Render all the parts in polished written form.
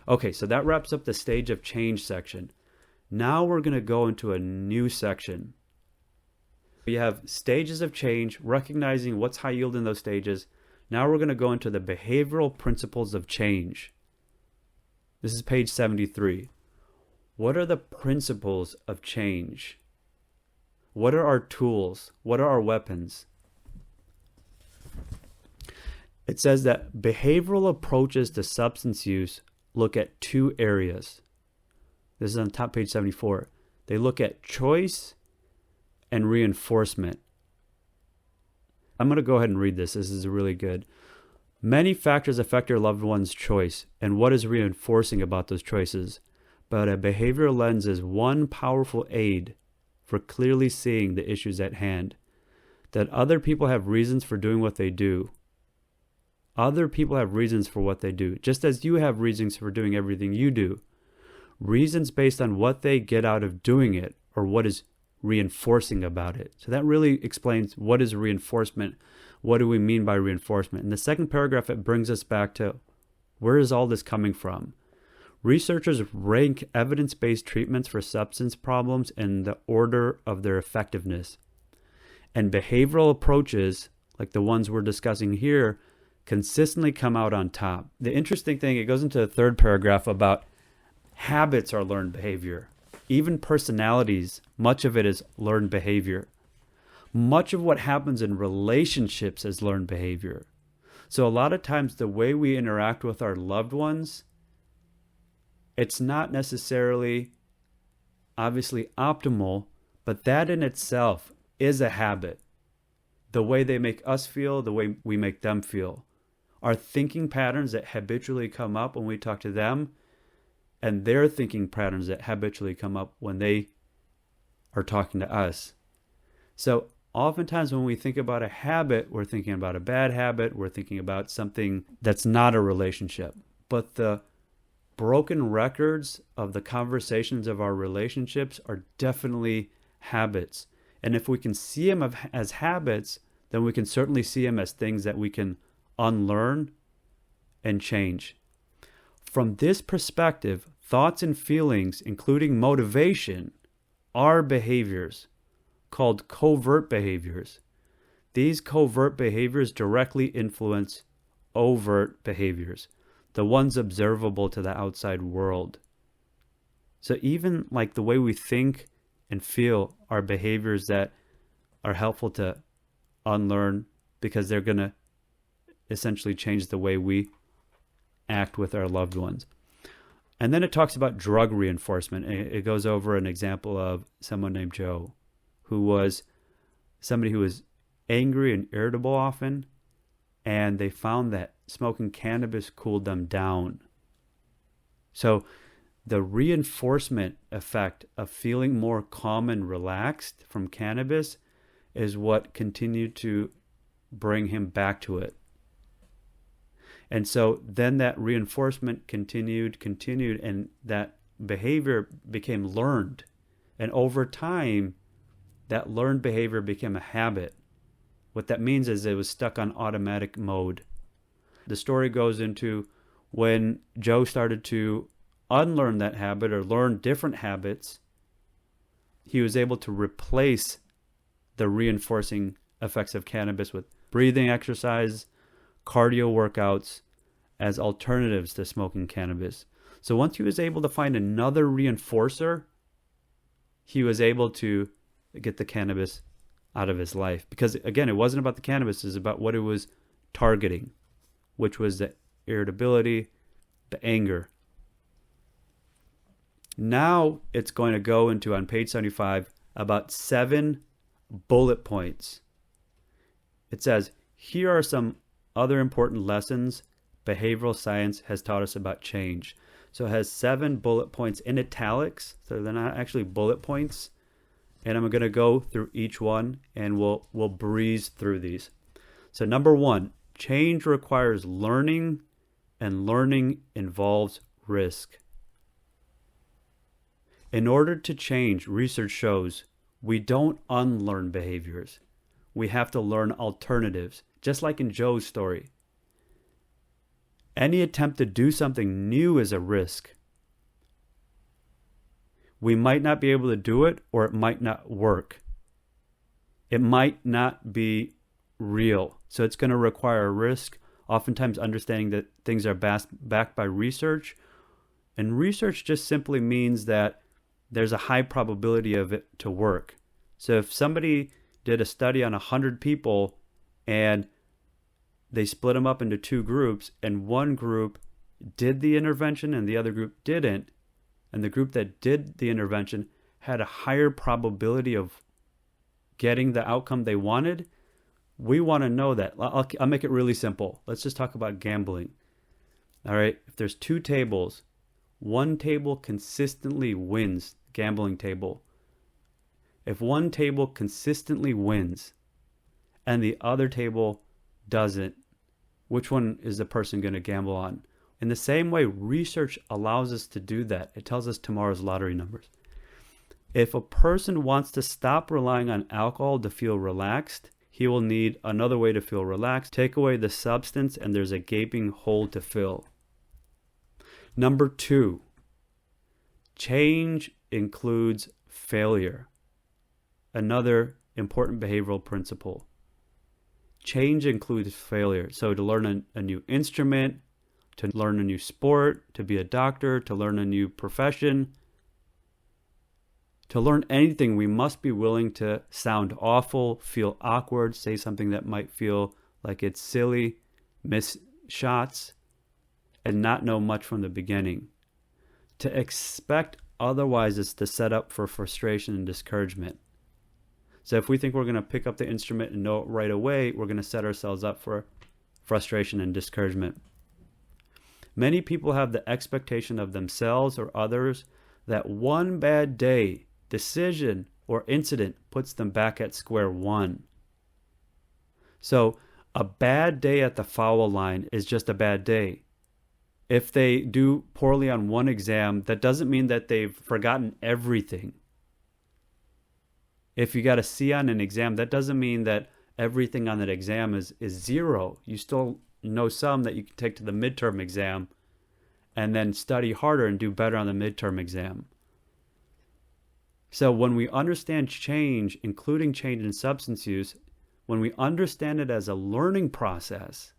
Okay, so that wraps up the stage of change section. Now we're going to go into a new section. We have stages of change, recognizing what's high yield in those stages. Now we're going to go into the behavioral principles of change. This is page 73. What are the principles of change? What are our tools? What are our weapons? It says that behavioral approaches to substance use look at two areas. This is on top page 74. They look at choice and reinforcement. I'm going to go ahead and read this. This is really good. Many factors affect your loved one's choice and what is reinforcing about those choices, but a behavioral lens is one powerful aid for clearly seeing the issues at hand. That other people have reasons for doing what they do. Other people have reasons for what they do, just as you have reasons for doing everything you do. Reasons based on what they get out of doing it or what is reinforcing about it. So that really explains what is reinforcement. What do we mean by reinforcement? In the second paragraph, it brings us back to where is all this coming from? Researchers rank evidence-based treatments for substance problems in the order of their effectiveness. And behavioral approaches, like the ones we're discussing here, consistently come out on top. The interesting thing, it goes into the third paragraph about habits are learned behavior. Even personalities, much of it is learned behavior. Much of what happens in relationships is learned behavior. So a lot of times the way we interact with our loved ones, it's not necessarily obviously optimal, but that in itself is a habit. The way they make us feel, the way we make them feel. Our thinking patterns that habitually come up when we talk to them, and their thinking patterns that habitually come up when they are talking to us. So oftentimes when we think about a habit, we're thinking about a bad habit, we're thinking about something that's not a relationship. But the broken records of the conversations of our relationships are definitely habits. And if we can see them as habits, then we can certainly see them as things that we can unlearn and change. From this perspective, thoughts and feelings, including motivation, are behaviors called covert behaviors. These covert behaviors directly influence overt behaviors, the ones observable to the outside world. So even like the way we think and feel are behaviors that are helpful to unlearn because they're going to essentially change the way we act with our loved ones. And then it talks about drug reinforcement. It goes over an example of someone named Joe, who was somebody who was angry and irritable often, and they found that smoking cannabis cooled them down. So the reinforcement effect of feeling more calm and relaxed from cannabis is what continued to bring him back to it. And so then that reinforcement continued, and that behavior became learned. And over time, that learned behavior became a habit. What that means is it was stuck on automatic mode. The story goes into when Joe started to unlearn that habit or learn different habits, he was able to replace the reinforcing effects of cannabis with breathing exercise, cardio workouts as alternatives to smoking cannabis. So once he was able to find another reinforcer, he was able to get the cannabis out of his life. Because again, it wasn't about the cannabis, it was about what it was targeting, which was the irritability, the anger. Now it's going to go into, on page 75, about 7 bullet points. It says, here are some other important lessons behavioral science has taught us about change. So it has 7 bullet points in italics, so they're not actually bullet points. And I'm going to go through each one, and we'll breeze through these. So number 1, change requires learning, and learning involves risk. In order to change, research shows we don't unlearn behaviors. We have to learn alternatives, just like in Joe's story. Any attempt to do something new is a risk. We might not be able to do it, or it might not work. It might not be real. So it's going to require a risk, oftentimes understanding that things are backed by research. And research just simply means that there's a high probability of it to work. So if somebody did a study on 100 people and they split them up into two groups, and one group did the intervention and the other group didn't, and the group that did the intervention had a higher probability of getting the outcome they wanted, we want to know that. I'll make it really simple. Let's just talk about gambling. All right, if there's two tables, one table consistently wins, gambling table. If one table consistently wins and the other table doesn't, which one is the person going to gamble on? In the same way, research allows us to do that. It tells us tomorrow's lottery numbers. If a person wants to stop relying on alcohol to feel relaxed, he will need another way to feel relaxed. Take away the substance and there's a gaping hole to fill. Number 2, change includes failure. Another important behavioral principle. Change includes failure. So to learn a new instrument, to learn a new sport, to be a doctor, to learn a new profession, to learn anything, we must be willing to sound awful, feel awkward, say something that might feel like it's silly, miss shots, and not know much from the beginning. To expect otherwise is to set up for frustration and discouragement. So if we think we're going to pick up the instrument and know it right away, we're going to set ourselves up for frustration and discouragement. Many people have the expectation of themselves or others that one bad day, decision, or incident puts them back at square one. So a bad day at the foul line is just a bad day. If they do poorly on one exam, that doesn't mean that they've forgotten everything. If you got a C on an exam, that doesn't mean that everything on that exam is zero. You still know some that you can take to the midterm exam and then study harder and do better on the midterm exam. So when we understand change, including change in substance use, when we understand it as a learning process,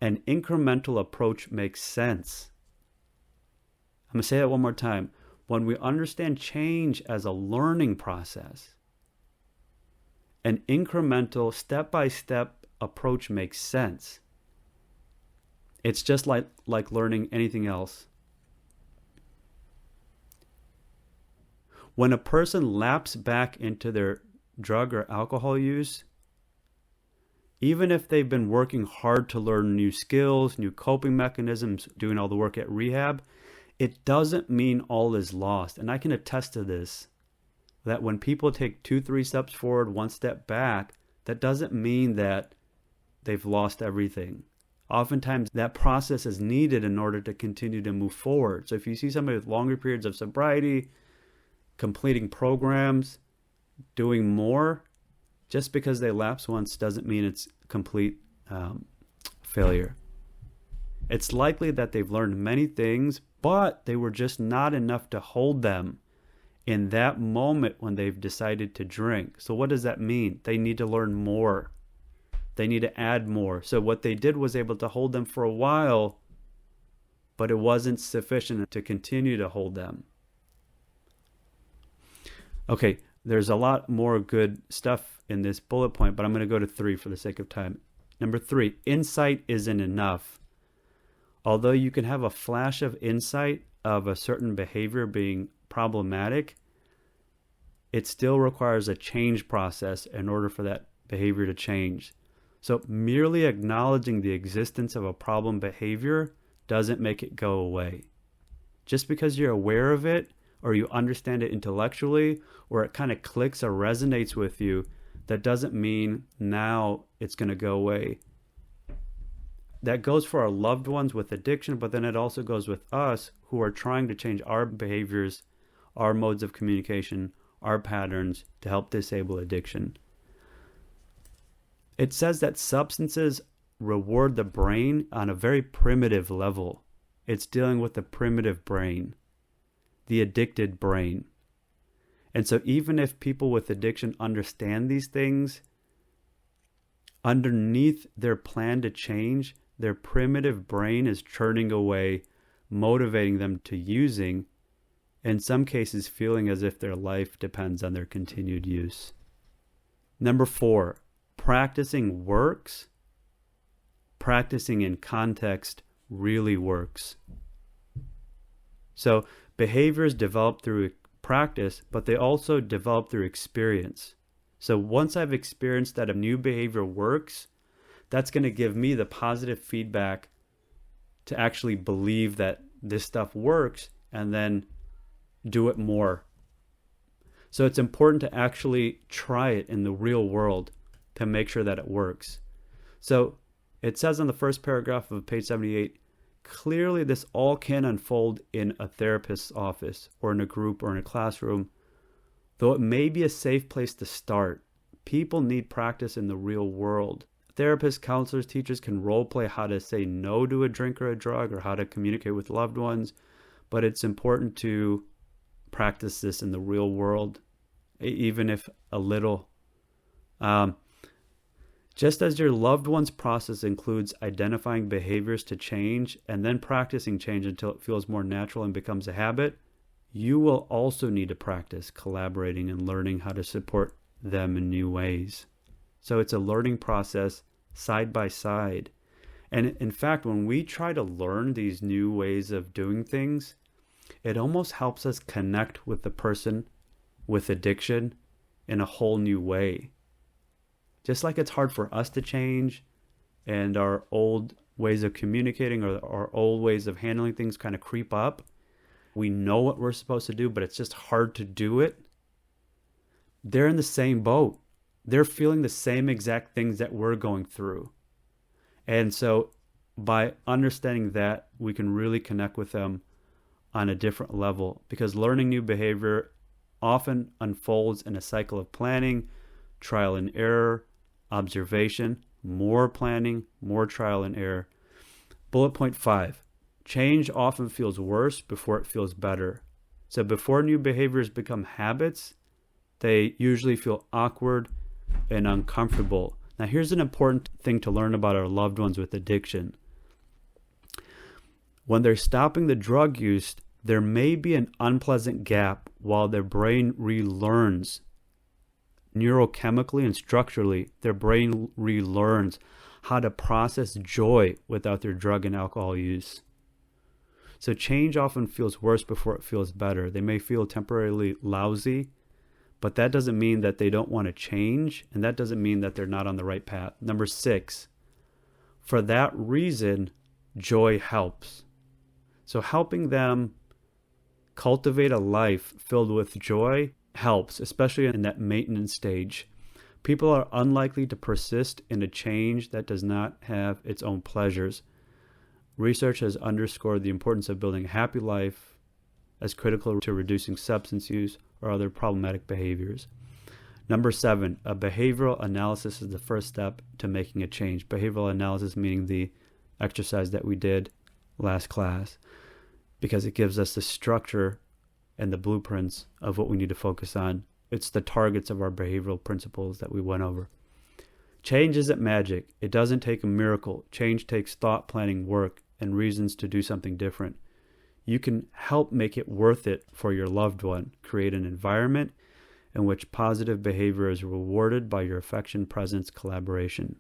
an incremental approach makes sense. I'm going to say that one more time. When we understand change as a learning process, an incremental, step-by-step approach makes sense. It's just like learning anything else. When a person lapses back into their drug or alcohol use, even if they've been working hard to learn new skills, new coping mechanisms, doing all the work at rehab, it doesn't mean all is lost. And I can attest to this, that when people take 2-3 steps forward, 1 step back, that doesn't mean that they've lost everything. Oftentimes that process is needed in order to continue to move forward. So if you see somebody with longer periods of sobriety, completing programs, doing more, just because they lapse once doesn't mean it's complete failure. It's likely that they've learned many things, but they were just not enough to hold them in that moment when they've decided to drink. So what does that mean? They need to learn more. They need to add more. So what they did was able to hold them for a while, but it wasn't sufficient to continue to hold them. Okay, there's a lot more good stuff in this bullet point, but I'm going to go to 3 for the sake of time. Number 3, insight isn't enough. Although you can have a flash of insight of a certain behavior being problematic, it still requires a change process in order for that behavior to change. So merely acknowledging the existence of a problem behavior doesn't make it go away. Just because you're aware of it, or you understand it intellectually, or it kind of clicks or resonates with you, that doesn't mean now it's going to go away. That goes for our loved ones with addiction, but then it also goes with us who are trying to change our behaviors, our modes of communication, our patterns to help disable addiction. It says that substances reward the brain on a very primitive level. It's dealing with the primitive brain, the addicted brain. And so even if people with addiction understand these things, underneath their plan to change, their primitive brain is churning away, motivating them to using, in some cases feeling as if their life depends on their continued use. Number 4, practicing works. Practicing in context really works. So behaviors develop through practice, but they also develop through experience. So once I've experienced that a new behavior works, that's going to give me the positive feedback to actually believe that this stuff works and then do it more. So it's important to actually try it in the real world to make sure that it works. So it says on the first paragraph of page 78, clearly this all can unfold in a therapist's office or in a group or in a classroom. Though it may be a safe place to start, people need practice in the real world. Therapists, counselors, teachers can role play how to say no to a drink or a drug or how to communicate with loved ones, but it's important to practice this in the real world, even if a little. Just as your loved one's process includes identifying behaviors to change and then practicing change until it feels more natural and becomes a habit, you will also need to practice collaborating and learning how to support them in new ways. So it's a learning process side by side. And in fact, when we try to learn these new ways of doing things, it almost helps us connect with the person with addiction in a whole new way. Just like it's hard for us to change and our old ways of communicating or our old ways of handling things kind of creep up. We know what we're supposed to do, but it's just hard to do it. They're in the same boat. They're feeling the same exact things that we're going through. And so by understanding that, we can really connect with them on a different level, because learning new behavior often unfolds in a cycle of planning, trial and error, observation, more planning, more trial and error. Bullet point 5, change often feels worse before it feels better. So before new behaviors become habits, they usually feel awkward and uncomfortable. Now here's an important thing to learn about our loved ones with addiction. When they're stopping the drug use, there may be an unpleasant gap while their brain relearns. Neurochemically and structurally, their brain relearns how to process joy without their drug and alcohol use. So change often feels worse before it feels better. They may feel temporarily lousy, but that doesn't mean that they don't want to change, and that doesn't mean that they're not on the right path. Number 6, for that reason, joy helps. So helping them cultivate a life filled with joy helps, especially in that maintenance stage. People are unlikely to persist in a change that does not have its own pleasures. Research has underscored the importance of building a happy life as critical to reducing substance use or other problematic behaviors. Number 7, a behavioral analysis is the first step to making a change. Behavioral analysis meaning the exercise that we did last class, because it gives us the structure and the blueprints of what we need to focus on. It's the targets of our behavioral principles that we went over. Change isn't magic. It doesn't take a miracle. Change takes thought, planning, work, and reasons to do something different. You can help make it worth it for your loved one. Create an environment in which positive behavior is rewarded by your affection, presence, collaboration.